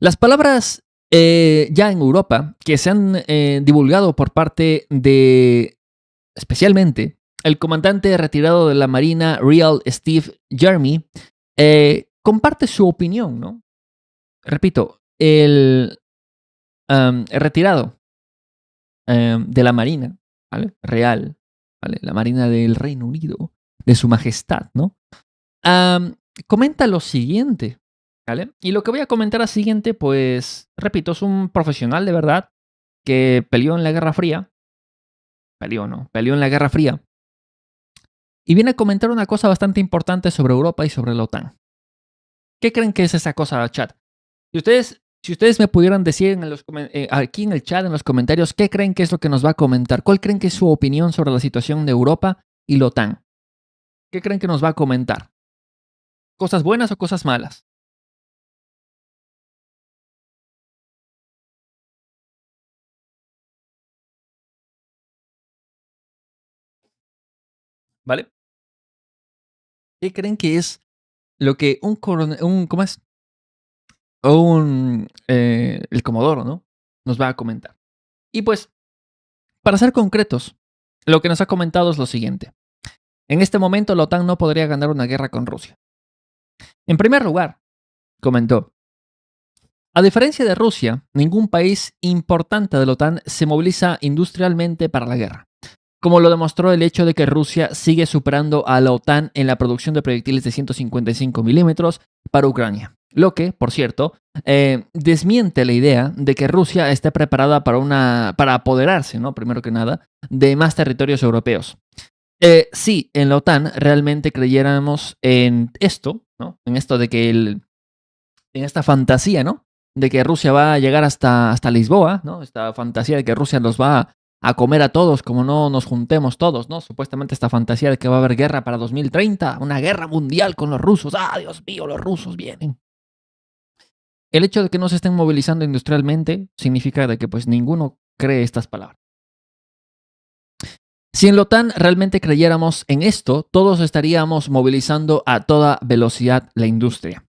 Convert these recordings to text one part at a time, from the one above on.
Las palabras ya en Europa que se han divulgado por parte de, especialmente, el comandante retirado de la Marina Real Steve Jeremy, comparte su opinión, ¿no? Repito, el retirado de la Marina, ¿vale? Real, ¿vale? La Marina del Reino Unido, de su majestad, ¿no? Am, Comenta lo siguiente, ¿vale? Y lo que voy a comentar al siguiente, pues, repito, es un profesional de verdad que peleó en la Guerra Fría, peleó, ¿no? Peleó en la Guerra Fría y viene a comentar una cosa bastante importante sobre Europa y sobre la OTAN. ¿Qué creen que es esa cosa, chat? Si ustedes me pudieran decir aquí en el chat, en los comentarios, ¿qué creen que es lo que nos va a comentar? ¿Cuál creen que es su opinión sobre la situación de Europa y la OTAN? ¿Qué creen que nos va a comentar? ¿Cosas buenas o cosas malas? ¿Vale? ¿Qué creen que es lo que un coronel, ¿cómo es? El comodoro, ¿no? Nos va a comentar. Y pues, para ser concretos, lo que nos ha comentado es lo siguiente. En este momento, la OTAN no podría ganar una guerra con Rusia. En primer lugar, comentó, a diferencia de Rusia, ningún país importante de la OTAN se moviliza industrialmente para la guerra, como lo demostró el hecho de que Rusia sigue superando a la OTAN en la producción de proyectiles de 155 milímetros para Ucrania. Lo que, por cierto, desmiente la idea de que Rusia esté preparada para apoderarse, ¿no? Primero que nada, de más territorios europeos. Si en la OTAN realmente creyéramos en esto, ¿no? En esto de que en esta fantasía, ¿no? De que Rusia va a llegar hasta Lisboa, ¿no? Esta fantasía de que Rusia los va a comer a todos como no nos juntemos todos, ¿no? Supuestamente esta fantasía de que va a haber guerra para 2030, una guerra mundial con los rusos. ¡Ah, Dios mío, los rusos vienen! El hecho de que no se estén movilizando industrialmente significa de que pues ninguno cree estas palabras. Si en la OTAN realmente creyéramos en esto, todos estaríamos movilizando a toda velocidad la industria.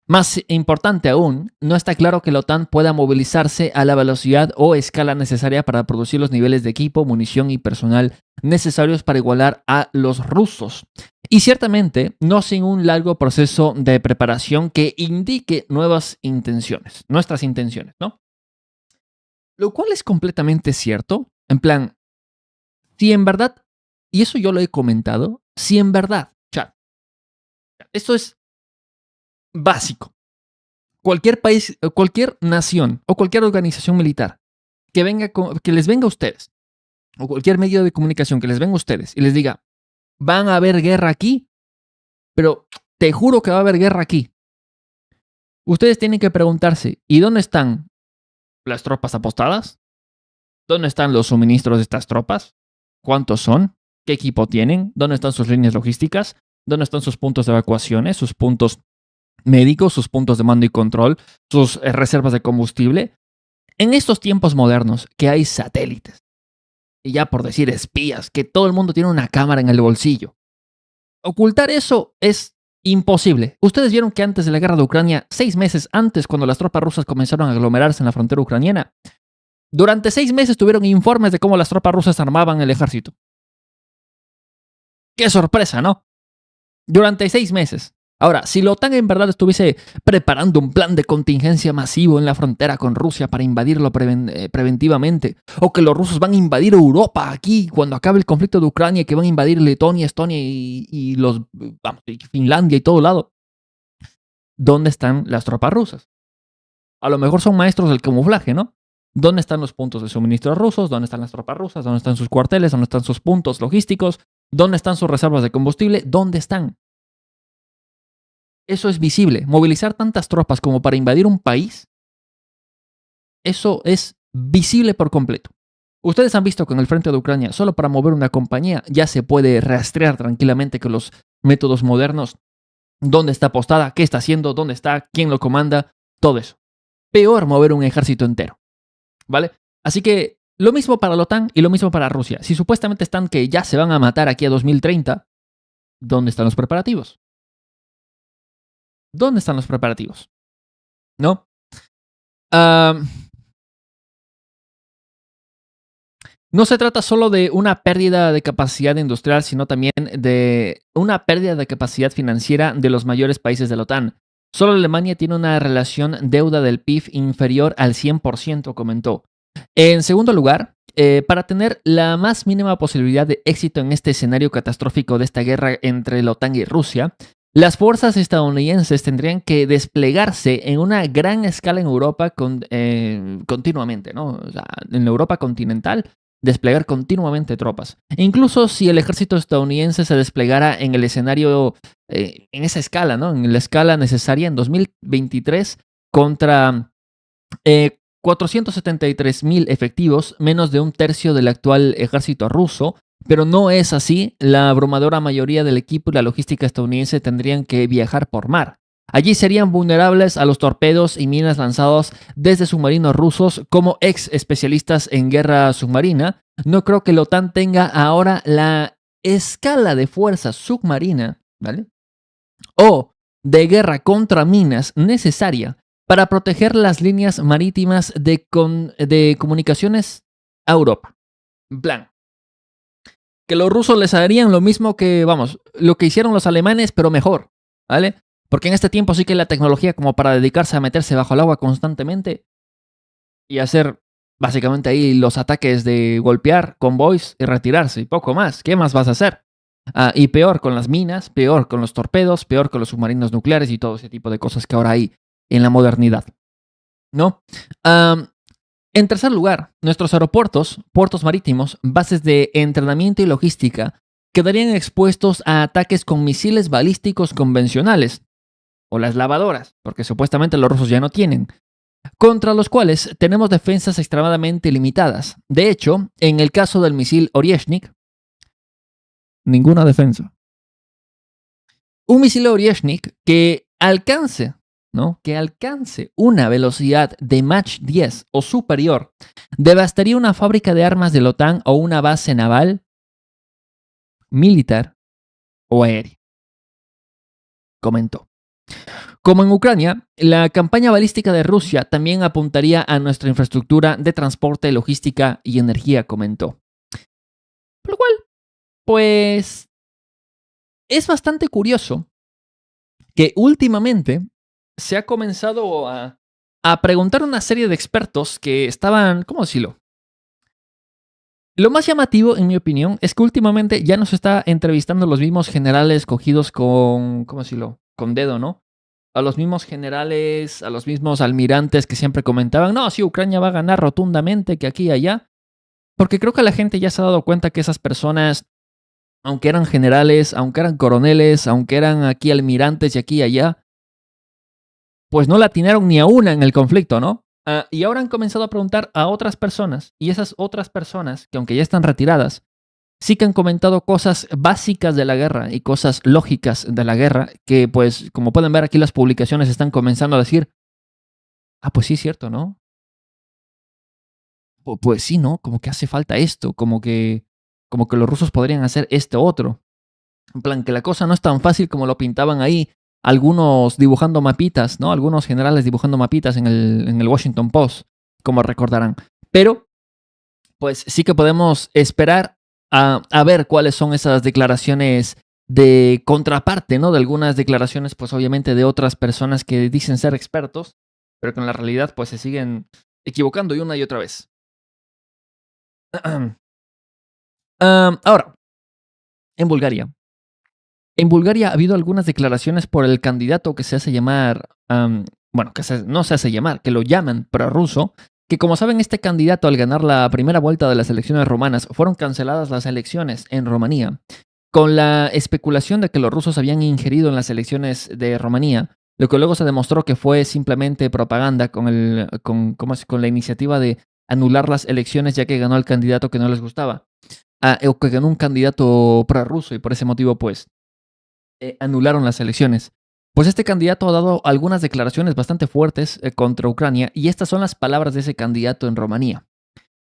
Más importante aún, no está claro que la OTAN pueda movilizarse a la velocidad o escala necesaria para producir los niveles de equipo, munición y personal necesarios para igualar a los rusos. Y ciertamente no sin un largo proceso de preparación que indique nuestras intenciones, ¿no? Lo cual es completamente cierto. En plan, si en verdad, y eso yo lo he comentado, si en verdad, chat, esto es básico. Cualquier país, cualquier nación o cualquier organización militar que les venga a ustedes, o cualquier medio de comunicación que les venga a ustedes y les diga, van a haber guerra aquí, pero te juro que va a haber guerra aquí. Ustedes tienen que preguntarse, ¿y dónde están las tropas apostadas? ¿Dónde están los suministros de estas tropas? ¿Cuántos son? ¿Qué equipo tienen? ¿Dónde están sus líneas logísticas? ¿Dónde están sus puntos de evacuaciones, sus puntos médicos, sus puntos de mando y control, sus reservas de combustible? En estos tiempos modernos que hay satélites, y ya por decir espías, que todo el mundo tiene una cámara en el bolsillo, ocultar eso es imposible. Ustedes vieron que antes de la guerra de Ucrania, 6 meses antes, cuando las tropas rusas comenzaron a aglomerarse en la frontera ucraniana, durante 6 meses tuvieron informes de cómo las tropas rusas armaban el ejército. ¡Qué sorpresa!, ¿no? Durante 6 meses. Ahora, si la OTAN en verdad estuviese preparando un plan de contingencia masivo en la frontera con Rusia para invadirlo preventivamente, o que los rusos van a invadir Europa aquí cuando acabe el conflicto de Ucrania, y que van a invadir Letonia, Estonia y Finlandia y todo lado, ¿dónde están las tropas rusas? A lo mejor son maestros del camuflaje, ¿no? ¿Dónde están los puntos de suministro rusos? ¿Dónde están las tropas rusas? ¿Dónde están sus cuarteles? ¿Dónde están sus puntos logísticos? ¿Dónde están sus reservas de combustible? ¿Dónde están? Eso es visible. Movilizar tantas tropas como para invadir un país, eso es visible por completo. Ustedes han visto que en el frente de Ucrania, solo para mover una compañía, ya se puede rastrear tranquilamente con los métodos modernos dónde está apostada, qué está haciendo, dónde está, quién lo comanda, todo eso. Peor mover un ejército entero, ¿vale? Así que lo mismo para la OTAN y lo mismo para Rusia. Si supuestamente están que ya se van a matar aquí a 2030, ¿dónde están los preparativos? ¿Dónde están los preparativos? ¿No? Ah, no se trata solo de una pérdida de capacidad industrial, sino también de una pérdida de capacidad financiera de los mayores países de la OTAN. Solo Alemania tiene una relación deuda del PIB inferior al 100%, comentó. En segundo lugar, para tener la más mínima posibilidad de éxito en este escenario catastrófico de esta guerra entre la OTAN y Rusia, las fuerzas estadounidenses tendrían que desplegarse en una gran escala en Europa continuamente, ¿no? O sea, en la Europa continental, desplegar continuamente tropas. E incluso si el ejército estadounidense se desplegara en el escenario, en esa escala, ¿no? En la escala necesaria en 2023 contra 473,000 efectivos, menos de un tercio del actual ejército ruso, pero no es así. La abrumadora mayoría del equipo y la logística estadounidense tendrían que viajar por mar. Allí serían vulnerables a los torpedos y minas lanzados desde submarinos rusos. Como ex especialistas en guerra submarina, no creo que la OTAN tenga ahora la escala de fuerza submarina, ¿vale? O de guerra contra minas necesaria para proteger las líneas marítimas de comunicaciones a Europa. En plan, que los rusos les harían lo mismo que, vamos, lo que hicieron los alemanes, pero mejor, ¿vale? Porque en este tiempo sí que la tecnología como para dedicarse a meterse bajo el agua constantemente y hacer básicamente ahí los ataques de golpear convoys y retirarse y poco más. ¿Qué más vas a hacer? Y peor con las minas, peor con los torpedos, peor con los submarinos nucleares y todo ese tipo de cosas que ahora hay en la modernidad, ¿no? En tercer lugar, nuestros aeropuertos, puertos marítimos, bases de entrenamiento y logística quedarían expuestos a ataques con misiles balísticos convencionales, o las lavadoras, porque supuestamente los rusos ya no tienen, contra los cuales tenemos defensas extremadamente limitadas. De hecho, en el caso del misil Oryezhnik, ninguna defensa. Un misil Oryezhnik que alcance, ¿no? Que alcance una velocidad de Mach 10 o superior, devastaría una fábrica de armas de la OTAN o una base naval, militar o aérea, comentó. Como en Ucrania, la campaña balística de Rusia también apuntaría a nuestra infraestructura de transporte, logística y energía, comentó. Por lo cual, pues, es bastante curioso que últimamente se ha comenzado a preguntar una serie de expertos que estaban, ¿cómo decirlo? Lo más llamativo, en mi opinión, es que últimamente ya nos está entrevistando los mismos generales cogidos con, ¿cómo decirlo? Con dedo, ¿no? A los mismos generales, a los mismos almirantes que siempre comentaban, no, sí, Ucrania va a ganar rotundamente, que aquí y allá. Porque creo que la gente ya se ha dado cuenta que esas personas, aunque eran generales, aunque eran coroneles, aunque eran aquí almirantes y aquí y allá, pues no la atinaron ni a una en el conflicto, ¿no? Y ahora han comenzado a preguntar a otras personas, y esas otras personas, que aunque ya están retiradas, sí que han comentado cosas básicas de la guerra y cosas lógicas de la guerra, que pues como pueden ver aquí las publicaciones están comenzando a decir, pues sí es cierto, ¿no? Pues sí, ¿no? Como que hace falta esto, como que los rusos podrían hacer esto otro. En plan, que la cosa no es tan fácil como lo pintaban ahí algunos dibujando mapitas, ¿no? Algunos generales dibujando mapitas en el Washington Post, como recordarán. Pero, pues sí que podemos esperar a ver cuáles son esas declaraciones de contraparte, ¿no? De algunas declaraciones, pues obviamente de otras personas que dicen ser expertos, pero que en la realidad, pues se siguen equivocando y una y otra vez. Ahora, en Bulgaria. En Bulgaria ha habido algunas declaraciones por el candidato que se hace llamar, no se hace llamar, que lo llaman prorruso, que como saben este candidato al ganar la primera vuelta de las elecciones romanas fueron canceladas las elecciones en Rumanía, con la especulación de que los rusos habían ingerido en las elecciones de Rumanía, lo que luego se demostró que fue simplemente propaganda con la iniciativa de anular las elecciones ya que ganó el candidato que no les gustaba, o que ganó un candidato prorruso y por ese motivo pues anularon las elecciones. Pues este candidato ha dado algunas declaraciones bastante fuertes contra Ucrania y estas son las palabras de ese candidato en Rumanía.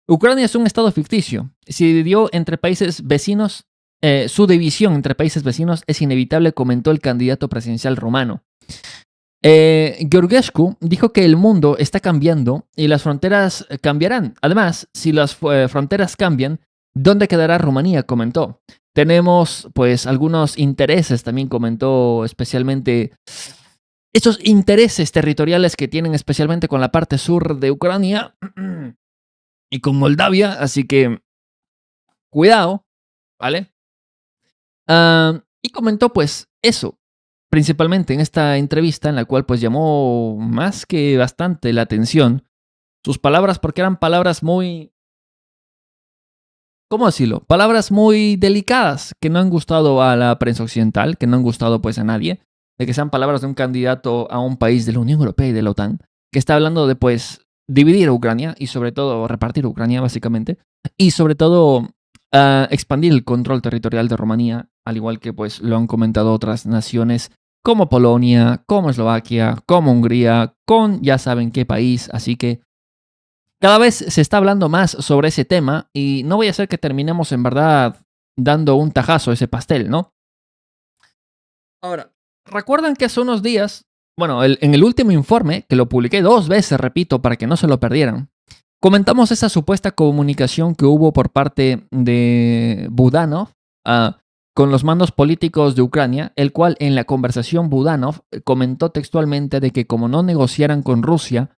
Ucrania es un estado ficticio. Si dividió entre países vecinos, su división entre países vecinos es inevitable, comentó el candidato presidencial rumano. Georgescu dijo que el mundo está cambiando y las fronteras cambiarán. Además, si las fronteras cambian, ¿dónde quedará Rumanía? Comentó. Tenemos pues algunos intereses, también comentó, especialmente esos intereses territoriales que tienen especialmente con la parte sur de Ucrania y con Moldavia, así que cuidado, ¿vale? Y comentó pues eso, principalmente en esta entrevista en la cual pues llamó más que bastante la atención sus palabras porque eran palabras muy, ¿cómo decirlo? Palabras muy delicadas que no han gustado a la prensa occidental, que no han gustado pues a nadie, de que sean palabras de un candidato a un país de la Unión Europea y de la OTAN, que está hablando de pues dividir a Ucrania y sobre todo repartir Ucrania básicamente, y sobre todo expandir el control territorial de Rumanía, al igual que pues lo han comentado otras naciones como Polonia, como Eslovaquia, como Hungría, con ya saben qué país, así que cada vez se está hablando más sobre ese tema y no voy a hacer que terminemos en verdad dando un tajazo a ese pastel, ¿no? Ahora, recuerdan que hace unos días, bueno, en el último informe, que lo publiqué 2 veces, repito, para que no se lo perdieran, comentamos esa supuesta comunicación que hubo por parte de Budanov con los mandos políticos de Ucrania, el cual en la conversación Budanov comentó textualmente de que como no negociaran con Rusia,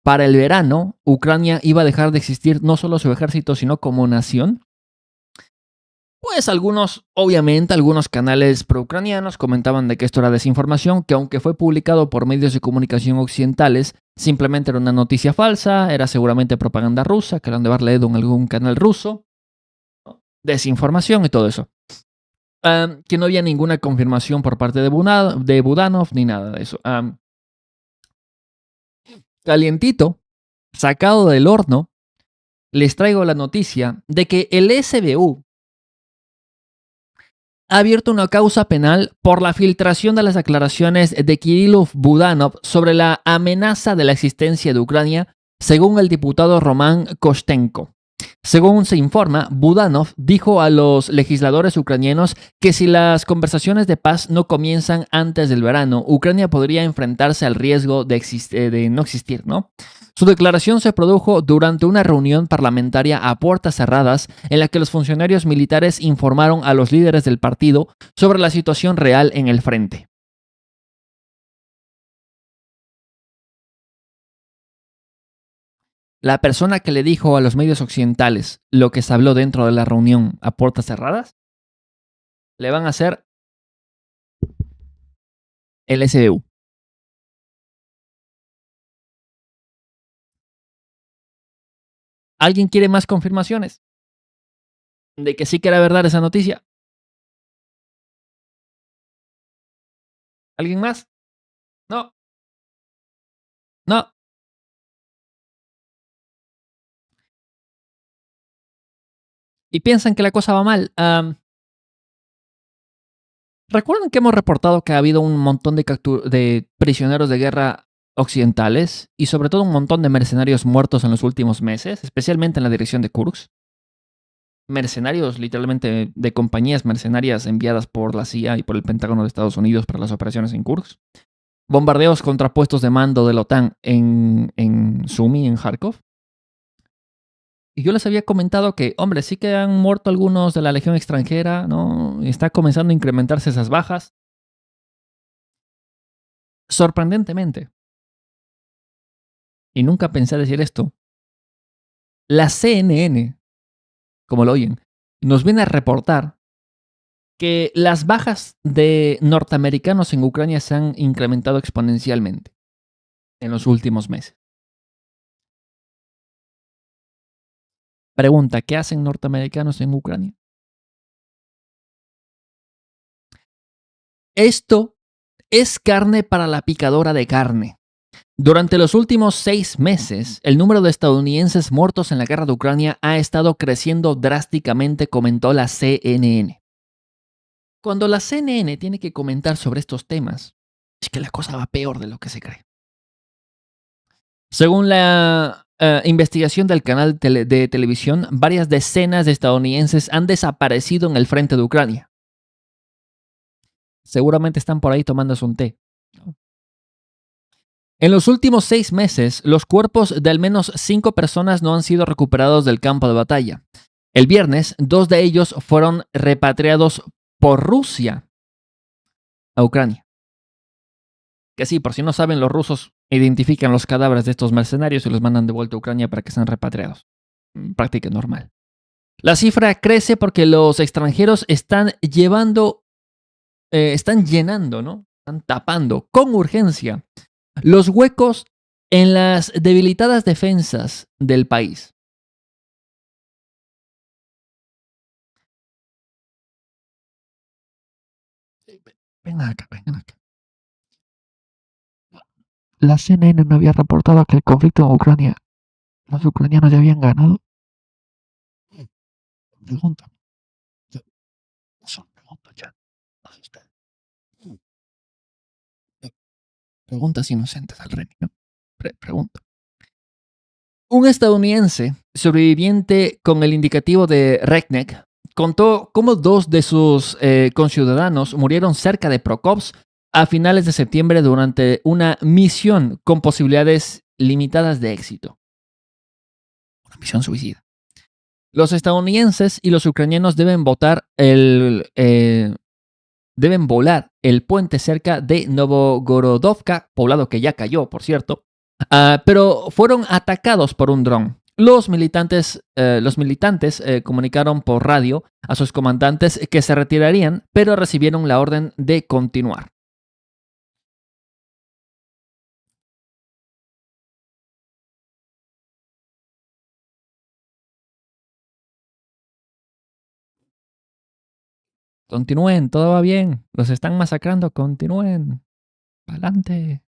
para el verano Ucrania iba a dejar de existir no solo su ejército, sino como nación. Pues obviamente, algunos canales pro-ucranianos comentaban de que esto era desinformación, que aunque fue publicado por medios de comunicación occidentales, simplemente era una noticia falsa, era seguramente propaganda rusa, que lo han de haber leído en algún canal ruso, desinformación y todo eso. Que no había ninguna confirmación por parte de Budanov ni nada de eso. Calientito, sacado del horno, les traigo la noticia de que el SBU ha abierto una causa penal por la filtración de las declaraciones de Kirillov Budanov sobre la amenaza de la existencia de Ucrania, según el diputado Roman Kostenko. Según se informa, Budanov dijo a los legisladores ucranianos que si las conversaciones de paz no comienzan antes del verano, Ucrania podría enfrentarse al riesgo de no existir, ¿no? Su declaración se produjo durante una reunión parlamentaria a puertas cerradas en la que los funcionarios militares informaron a los líderes del partido sobre la situación real en el frente. La persona que le dijo a los medios occidentales lo que se habló dentro de la reunión a puertas cerradas, le van a hacer el SBU. ¿Alguien quiere más confirmaciones de que sí que era verdad esa noticia? ¿Alguien más? No, no. Y piensan que la cosa va mal. ¿Recuerdan que hemos reportado que ha habido un montón de prisioneros de guerra occidentales y sobre todo un montón de mercenarios muertos en los últimos meses, especialmente en la dirección de Kursk? Mercenarios literalmente de compañías mercenarias enviadas por la CIA y por el Pentágono de Estados Unidos para las operaciones en Kursk. Bombardeos contra puestos de mando de la OTAN en Sumy, en Kharkov. Y yo les había comentado que, hombre, sí que han muerto algunos de la Legión extranjera, ¿no? Está comenzando a incrementarse esas bajas. Sorprendentemente, y nunca pensé decir esto, la CNN, como lo oyen, nos viene a reportar que las bajas de norteamericanos en Ucrania se han incrementado exponencialmente en los últimos meses. Pregunta, ¿qué hacen norteamericanos en Ucrania? Esto es carne para la picadora de carne. Durante los últimos 6 meses, el número de estadounidenses muertos en la guerra de Ucrania ha estado creciendo drásticamente, comentó la CNN. Cuando la CNN tiene que comentar sobre estos temas, es que la cosa va peor de lo que se cree. Según la investigación del canal de televisión, varias decenas de estadounidenses han desaparecido en el frente de Ucrania. Seguramente están por ahí tomándose un té, ¿no? En los últimos 6 meses, los cuerpos de al menos 5 personas no han sido recuperados del campo de batalla. El viernes, 2 de ellos fueron repatriados por Rusia a Ucrania. Que sí, por si no saben, los rusos identifican los cadáveres de estos mercenarios y los mandan de vuelta a Ucrania para que sean repatriados. Práctica normal. La cifra crece porque los extranjeros están llenando, ¿no? Están tapando con urgencia los huecos en las debilitadas defensas del país. Vengan acá, vengan acá. La CNN no había reportado que el conflicto en Ucrania, los ucranianos ya habían ganado. Pregunta. Son preguntas ya. Preguntas inocentes al Remy, ¿no? Pregunta. Un estadounidense sobreviviente con el indicativo de Redneck contó cómo 2 de sus conciudadanos murieron cerca de Prokopsk a finales de septiembre durante una misión con posibilidades limitadas de éxito. Una misión suicida. Los estadounidenses y los ucranianos deben volar el puente cerca de Novogorodovka, poblado que ya cayó, por cierto, pero fueron atacados por un dron. Los militantes comunicaron por radio a sus comandantes que se retirarían, pero recibieron la orden de continuar. Continúen, todo va bien. Los están masacrando, continúen. Adelante.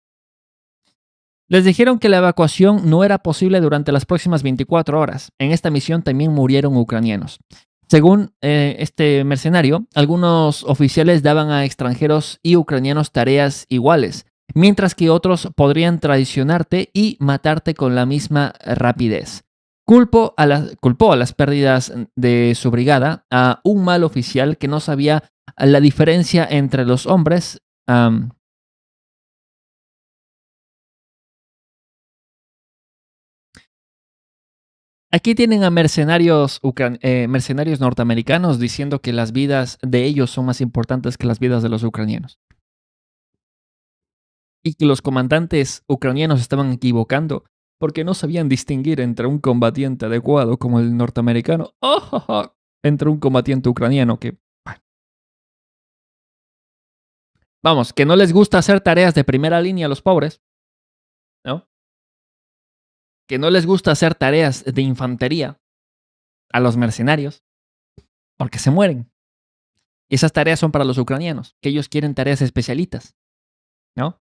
Les dijeron que la evacuación no era posible durante las próximas 24 horas. En esta misión también murieron ucranianos. Según este mercenario, algunos oficiales daban a extranjeros y ucranianos tareas iguales, mientras que otros podrían traicionarte y matarte con la misma rapidez. Culpó a las pérdidas de su brigada a un mal oficial que no sabía la diferencia entre los hombres. Aquí tienen a mercenarios norteamericanos diciendo que las vidas de ellos son más importantes que las vidas de los ucranianos. Y que los comandantes ucranianos estaban equivocando porque no sabían distinguir entre un combatiente adecuado como el norteamericano entre un combatiente ucraniano que, vamos, que no les gusta hacer tareas de primera línea a los pobres, ¿no? Que no les gusta hacer tareas de infantería a los mercenarios porque se mueren. Y esas tareas son para los ucranianos, que ellos quieren tareas especialitas, ¿no?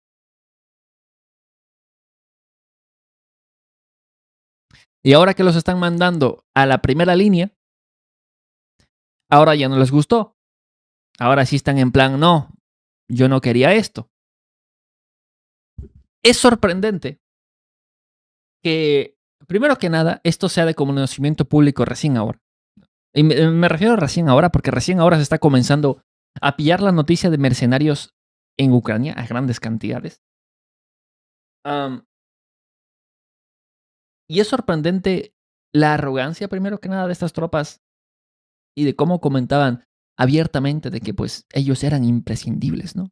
Y ahora que los están mandando a la primera línea, ahora ya no les gustó. Ahora sí están en plan, no, yo no quería esto. Es sorprendente que, primero que nada, esto sea de conocimiento público recién ahora. Y me refiero a recién ahora porque recién ahora se está comenzando a pillar la noticia de mercenarios en Ucrania a grandes cantidades. Am, y es sorprendente la arrogancia, primero que nada, de estas tropas y de cómo comentaban abiertamente de que pues ellos eran imprescindibles, ¿no?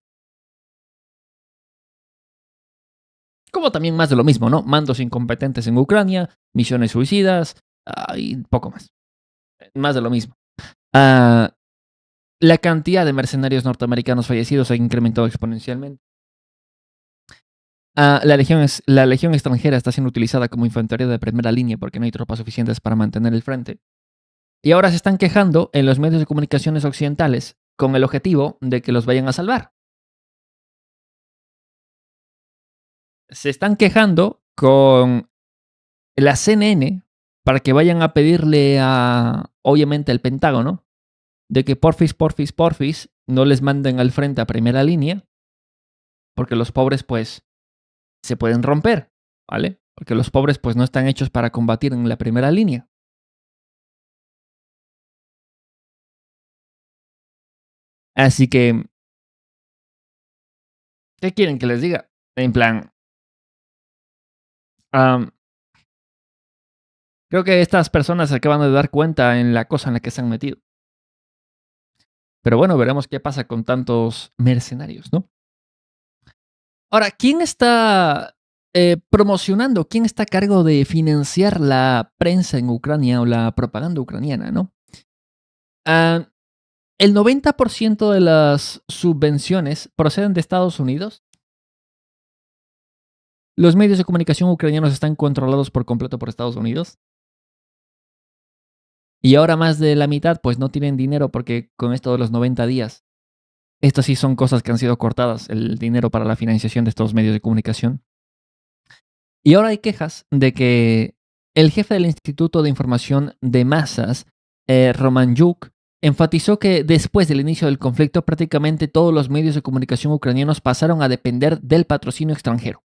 Como también más de lo mismo, ¿no? Mandos incompetentes en Ucrania, misiones suicidas y poco más. Más de lo mismo. Ah, la cantidad de mercenarios norteamericanos fallecidos ha incrementado exponencialmente. La legión extranjera está siendo utilizada como infantería de primera línea porque no hay tropas suficientes para mantener el frente. Y ahora se están quejando en los medios de comunicaciones occidentales con el objetivo de que los vayan a salvar. Se están quejando con la CNN para que vayan a pedirle obviamente, al Pentágono, de que porfis, no les manden al frente a primera línea, porque los pobres, pues, se pueden romper, ¿vale? Porque los pobres, pues, no están hechos para combatir en la primera línea. Así que, ¿qué quieren que les diga? En plan, Am, Creo que estas personas se acaban de dar cuenta en la cosa en la que se han metido. Pero bueno, veremos qué pasa con tantos mercenarios, ¿no? Ahora, ¿quién está promocionando? ¿Quién está a cargo de financiar la prensa en Ucrania o la propaganda ucraniana, no? Ah, el 90% de las subvenciones proceden de Estados Unidos. Los medios de comunicación ucranianos están controlados por completo por Estados Unidos. Y ahora más de la mitad, pues no tienen dinero porque con esto de los 90 días, estas sí son cosas que han sido cortadas, el dinero para la financiación de estos medios de comunicación. Y ahora hay quejas de que el jefe del Instituto de Información de Masas, Roman Yuk, enfatizó que después del inicio del conflicto prácticamente todos los medios de comunicación ucranianos pasaron a depender del patrocinio extranjero.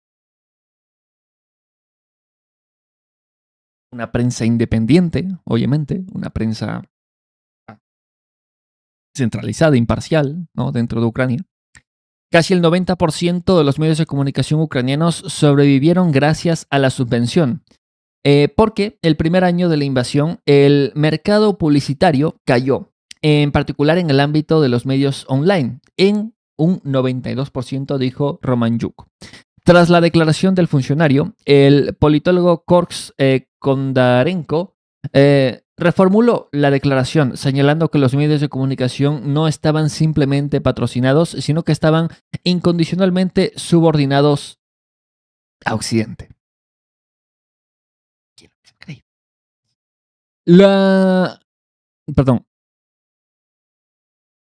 Una prensa independiente, obviamente, una prensa centralizada, imparcial, ¿no? Dentro de Ucrania. Casi el 90% de los medios de comunicación ucranianos sobrevivieron gracias a la subvención, porque el primer año de la invasión el mercado publicitario cayó, en particular en el ámbito de los medios online, en un 92%, dijo Roman Yuk. Tras la declaración del funcionario, el politólogo Korks Kondarenko reformuló la declaración, señalando que los medios de comunicación no estaban simplemente patrocinados, sino que estaban incondicionalmente subordinados a Occidente. La... Perdón.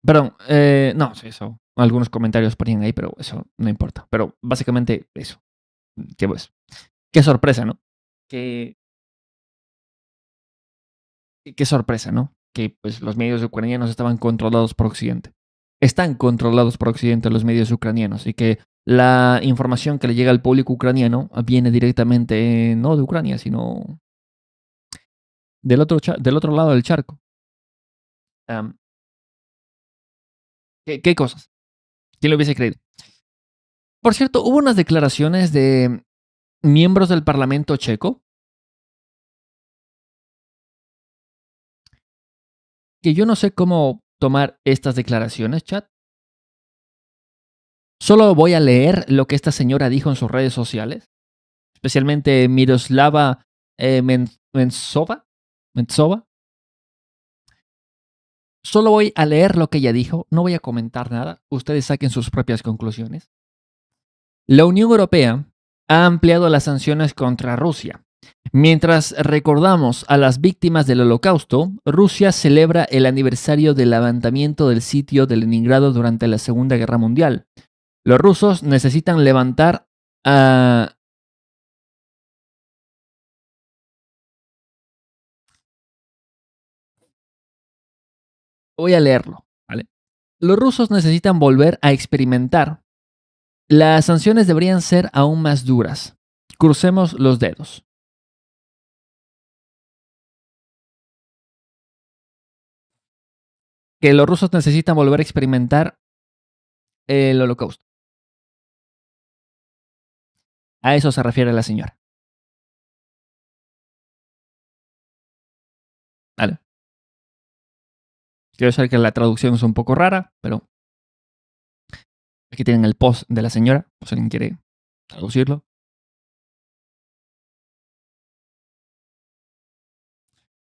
No, sí, eso. Algunos comentarios ponían ahí, pero eso no importa. Pero básicamente eso. Que pues, qué sorpresa, ¿no? Qué, qué sorpresa, ¿no? Que pues los medios ucranianos estaban controlados por Occidente. Están controlados por Occidente los medios ucranianos y que la información que le llega al público ucraniano viene directamente no de Ucrania, sino del otro lado del charco. Am, ¿qué cosas? ¿Quién lo hubiese creído? Por cierto, hubo unas declaraciones de miembros del Parlamento checo que yo no sé cómo tomar estas declaraciones, chat. Solo voy a leer lo que esta señora dijo en sus redes sociales, especialmente Miroslava Mentsova. Mentsova. Solo voy a leer lo que ella dijo, no voy a comentar nada, ustedes saquen sus propias conclusiones. La Unión Europea ha ampliado las sanciones contra Rusia. Mientras recordamos a las víctimas del Holocausto, Rusia celebra el aniversario del levantamiento del sitio de Leningrado durante la Segunda Guerra Mundial. Los rusos necesitan levantar a... Voy a leerlo, ¿vale? Los rusos necesitan volver a experimentar. Las sanciones deberían ser aún más duras. Crucemos los dedos. Que los rusos necesitan volver a experimentar el Holocausto. A eso se refiere la señora. ¿Vale? Quiero saber que la traducción es un poco rara, pero aquí tienen el post de la señora, por si alguien quiere traducirlo.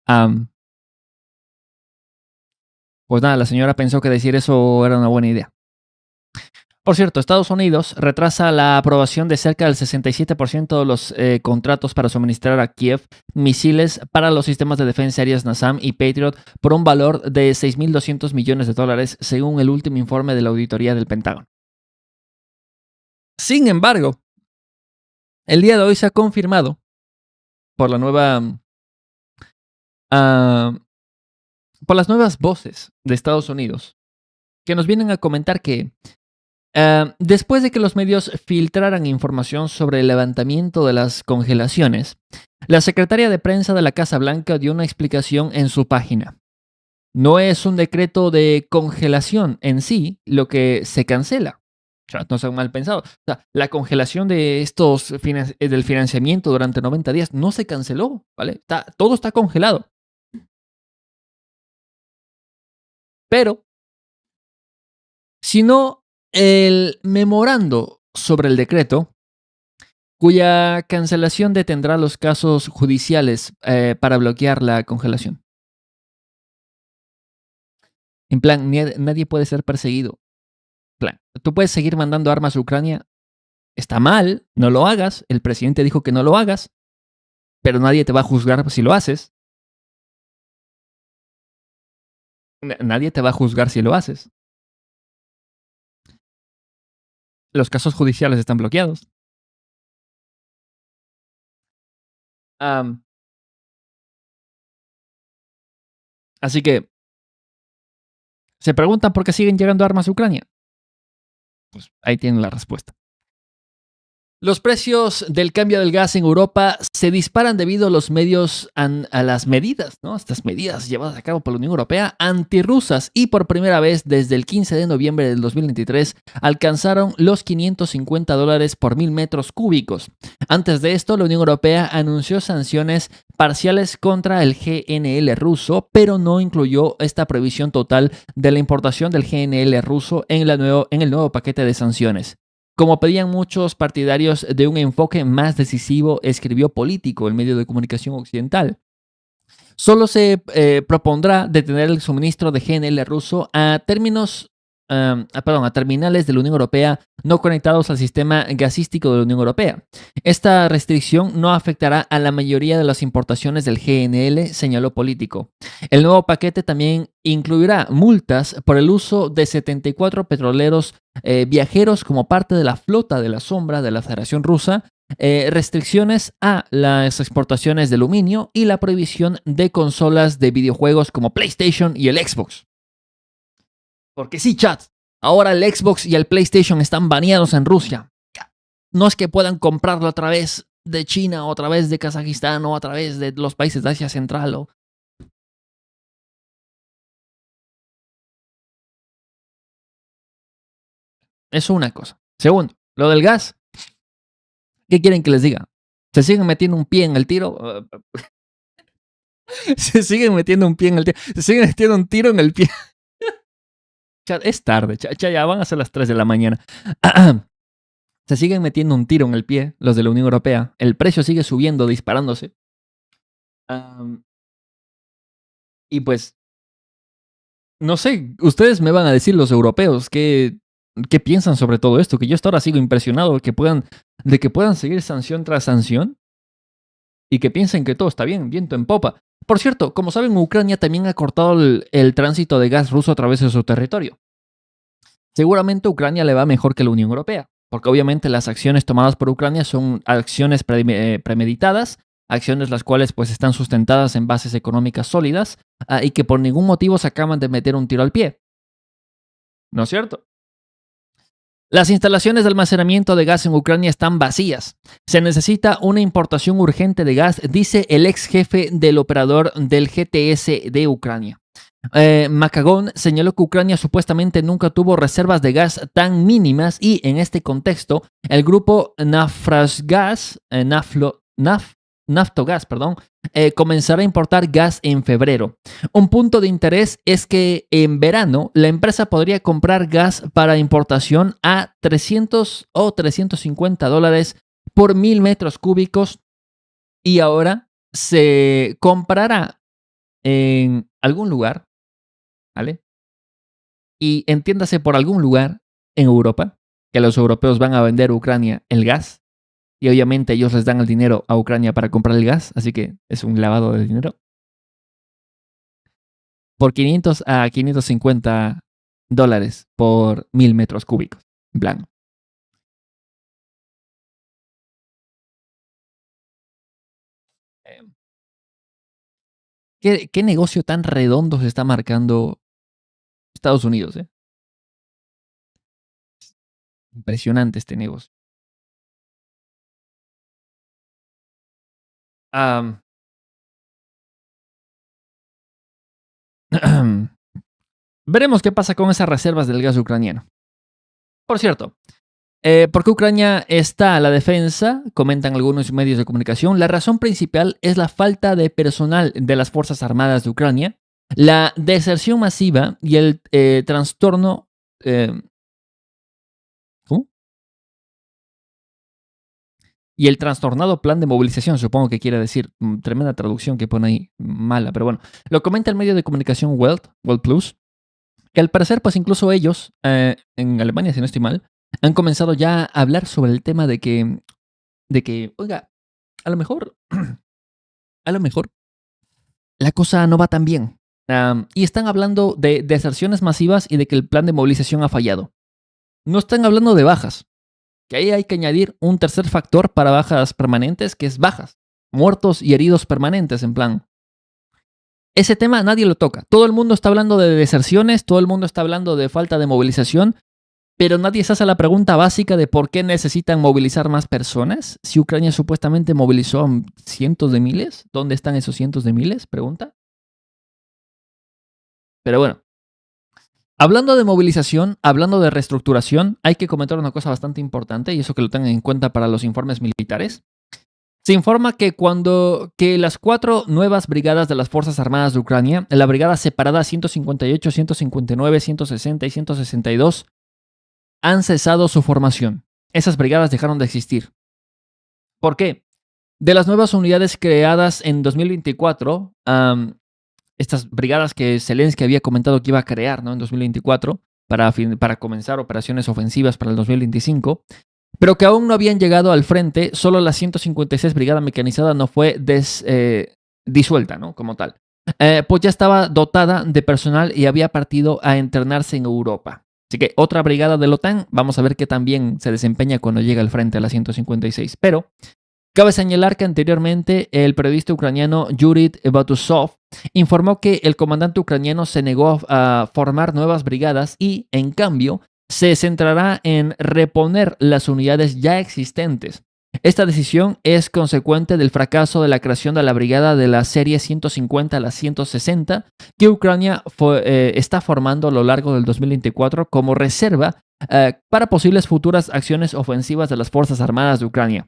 Am, pues nada, la señora pensó que decir eso era una buena idea. Por cierto, Estados Unidos retrasa la aprobación de cerca del 67% de los contratos para suministrar a Kiev misiles para los sistemas de defensa aéreas NASAM y Patriot por un valor de $6.200 millones, según el último informe de la auditoría del Pentágono. Sin embargo, el día de hoy se ha confirmado por la nueva, ah, por las nuevas voces de Estados Unidos que nos vienen a comentar que después de que los medios filtraran información sobre el levantamiento de las congelaciones, la secretaria de prensa de la Casa Blanca dio una explicación en su página. No es un decreto de congelación en sí lo que se cancela, O sea, no son mal pensados. O sea, la congelación de del financiamiento durante 90 días no se canceló, ¿vale? Todo está congelado. Pero, sino el memorando sobre el decreto, cuya cancelación detendrá los casos judiciales para bloquear la congelación. En plan, nadie puede ser perseguido. En plan, tú puedes seguir mandando armas a Ucrania. Está mal, no lo hagas. El presidente dijo que no lo hagas, pero nadie te va a juzgar si lo haces. Nadie te va a juzgar si lo haces. Los casos judiciales están bloqueados. Am, Así que, ¿se preguntan por qué siguen llegando armas a Ucrania? Pues ahí tienen la respuesta. Los precios del cambio del gas en Europa se disparan debido a los medios a las medidas, ¿no? Estas medidas llevadas a cabo por la Unión Europea antirrusas y por primera vez desde el 15 de noviembre del 2023 alcanzaron los $550 por 1000 metros cúbicos. Antes de esto, la Unión Europea anunció sanciones parciales contra el GNL ruso, pero no incluyó esta prohibición total de la importación del GNL ruso en el nuevo paquete de sanciones. Como pedían muchos partidarios de un enfoque más decisivo, escribió Político, el medio de comunicación occidental. Solo se propondrá detener el suministro de GNL ruso a a terminales de la Unión Europea no conectados al sistema gasístico de la Unión Europea. Esta restricción no afectará a la mayoría de las importaciones del GNL, señaló Político. El nuevo paquete también incluirá multas por el uso de 74 petroleros viajeros como parte de la flota de la sombra de la Federación Rusa, restricciones a las exportaciones de aluminio y la prohibición de consolas de videojuegos como PlayStation y el Xbox. Porque sí, chat, ahora el Xbox y el PlayStation están baneados en Rusia. No es que puedan comprarlo a través de China o a través de Kazajistán o a través de los países de Asia Central. Eso es una cosa. Segundo, lo del gas. ¿Qué quieren que les diga? ¿Se siguen metiendo un pie en el tiro? Se siguen metiendo un pie en el tiro. Se siguen metiendo un tiro en el pie. Es tarde, ya van a ser las 3 de la mañana. Se siguen metiendo un tiro en el pie los de la Unión Europea. El precio sigue subiendo, disparándose. Y pues, no sé, ustedes me van a decir los europeos qué piensan sobre todo esto, que yo hasta ahora sigo impresionado de que puedan seguir sanción tras sanción y que piensen que todo está bien, viento en popa. Por cierto, como saben, Ucrania también ha cortado el tránsito de gas ruso a través de su territorio. Seguramente Ucrania le va mejor que la Unión Europea, porque obviamente las acciones tomadas por Ucrania son acciones premeditadas, acciones las cuales pues están sustentadas en bases económicas sólidas y que por ningún motivo se acaban de meter un tiro al pie. ¿No es cierto? Las instalaciones de almacenamiento de gas en Ucrania están vacías. Se necesita una importación urgente de gas, dice el ex jefe del operador del GTS de Ucrania. Macagón señaló que Ucrania supuestamente nunca tuvo reservas de gas tan mínimas y en este contexto el grupo Naftogaz, comenzará a importar gas en febrero. Un punto de interés es que en verano la empresa podría comprar gas para importación a $300 o $350 por 1000 metros cúbicos y ahora se comprará en algún lugar, ¿vale? Y entiéndase por algún lugar en Europa que los europeos van a vender a Ucrania el gas y obviamente ellos les dan el dinero a Ucrania para comprar el gas, así que es un lavado de dinero. Por 500 a $550 por 1000 metros cúbicos. En plan. eh, ¿Qué negocio tan redondo se está marcando Estados Unidos? Impresionante este negocio. Am, Veremos qué pasa con esas reservas del gas ucraniano. Por cierto, ¿Por qué Ucrania está a la defensa? Comentan algunos medios de comunicación. La razón principal es la falta de personal de las Fuerzas Armadas de Ucrania, la deserción masiva y el trastorno. ¿Cómo? Y el trastornado plan de movilización, supongo que quiere decir. Tremenda traducción que pone ahí, mala, pero bueno. Lo comenta el medio de comunicación Welt Plus, que al parecer, pues incluso ellos, en Alemania, si no estoy mal, han comenzado ya a hablar sobre el tema de que, oiga, a lo mejor, a lo mejor, la cosa no va tan bien. Y están hablando de deserciones masivas y de que el plan de movilización ha fallado. No están hablando de bajas, que ahí hay que añadir un tercer factor para bajas permanentes, que es bajas, muertos y heridos permanentes, en plan. Ese tema nadie lo toca. Todo el mundo está hablando de deserciones, todo el mundo está hablando de falta de movilización, pero nadie se hace la pregunta básica de por qué necesitan movilizar más personas. Si Ucrania supuestamente movilizó a cientos de miles, ¿dónde están esos cientos de miles? Pregunta. Pero bueno, hablando de movilización, hablando de reestructuración, hay que comentar una cosa bastante importante y eso que lo tengan en cuenta para los informes militares. Se informa que las 4 nuevas brigadas de las Fuerzas Armadas de Ucrania, la brigada separada 158, 159, 160 y 162, han cesado su formación. Esas brigadas dejaron de existir. ¿Por qué? De las nuevas unidades creadas en 2024, estas brigadas que Zelensky había comentado que iba a crear, ¿no?, en 2024 para comenzar operaciones ofensivas para el 2025, pero que aún no habían llegado al frente, solo la 156 Brigada Mecanizada no fue disuelta, ¿no?, como tal. Pues ya estaba dotada de personal y había partido a internarse en Europa. Así que otra brigada de la OTAN, vamos a ver qué también se desempeña cuando llega al frente a la 156. Pero cabe señalar que anteriormente el periodista ucraniano Yuri Batusov informó que el comandante ucraniano se negó a formar nuevas brigadas y, en cambio, se centrará en reponer las unidades ya existentes. Esta decisión es consecuente del fracaso de la creación de la brigada de la serie 150 a la 160 que Ucrania está formando a lo largo del 2024 como reserva para posibles futuras acciones ofensivas de las Fuerzas Armadas de Ucrania.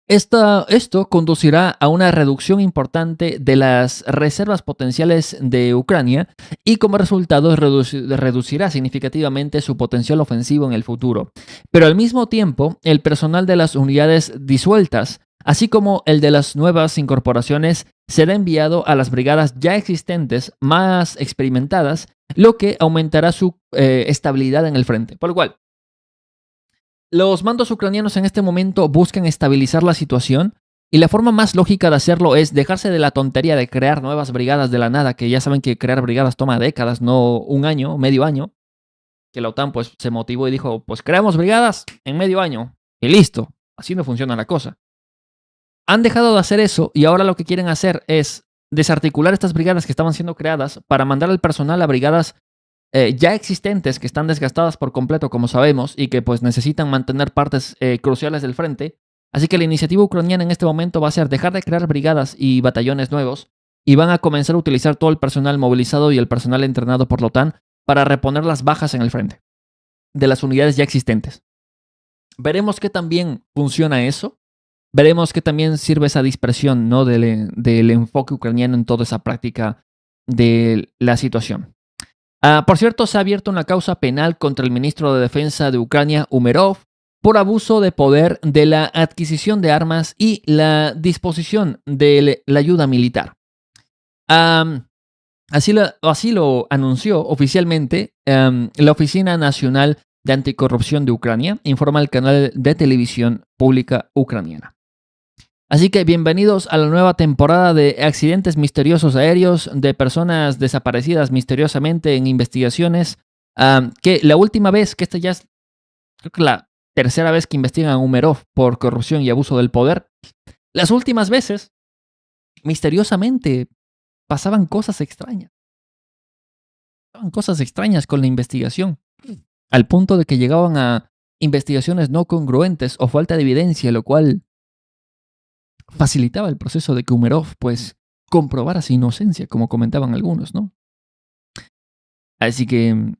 Esto conducirá a una reducción importante de las reservas potenciales de Ucrania y como resultado reducirá significativamente su potencial ofensivo en el futuro. Pero al mismo tiempo, el personal de las unidades disueltas, así como el de las nuevas incorporaciones, será enviado a las brigadas ya existentes más experimentadas, lo que aumentará su estabilidad en el frente. Por lo cual, los mandos ucranianos en este momento buscan estabilizar la situación y la forma más lógica de hacerlo es dejarse de la tontería de crear nuevas brigadas de la nada, que ya saben que crear brigadas toma décadas, no un año, medio año, que la OTAN pues se motivó y dijo, pues creamos brigadas en medio año y listo, así no funciona la cosa. Han dejado de hacer eso y ahora lo que quieren hacer es desarticular estas brigadas que estaban siendo creadas para mandar al personal a brigadas ya existentes que están desgastadas por completo, como sabemos, y que pues necesitan mantener partes cruciales del frente. Así que la iniciativa ucraniana en este momento va a ser dejar de crear brigadas y batallones nuevos y van a comenzar a utilizar todo el personal movilizado y el personal entrenado por la OTAN para reponer las bajas en el frente de las unidades ya existentes. Veremos qué también funciona eso. Veremos qué también sirve esa dispersión, ¿no?, del enfoque ucraniano en toda esa práctica de la situación. Por cierto, se ha abierto una causa penal contra el ministro de Defensa de Ucrania, Umerov, por abuso de poder de la adquisición de armas y la disposición de la ayuda militar. Así lo anunció oficialmente la Oficina Nacional de Anticorrupción de Ucrania, informa el canal de televisión pública ucraniana. Así que bienvenidos a la nueva temporada de accidentes misteriosos aéreos, de personas desaparecidas misteriosamente en investigaciones, que la última vez, que esta ya es creo que la tercera vez que investigan a Umerov por corrupción y abuso del poder, las últimas veces, misteriosamente, pasaban cosas extrañas. Pasaban cosas extrañas con la investigación, al punto de que llegaban a investigaciones no congruentes o falta de evidencia, lo cual facilitaba el proceso de que Umerov pues comprobara su inocencia, como comentaban algunos, ¿no? Así que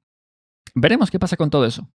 veremos qué pasa con todo eso.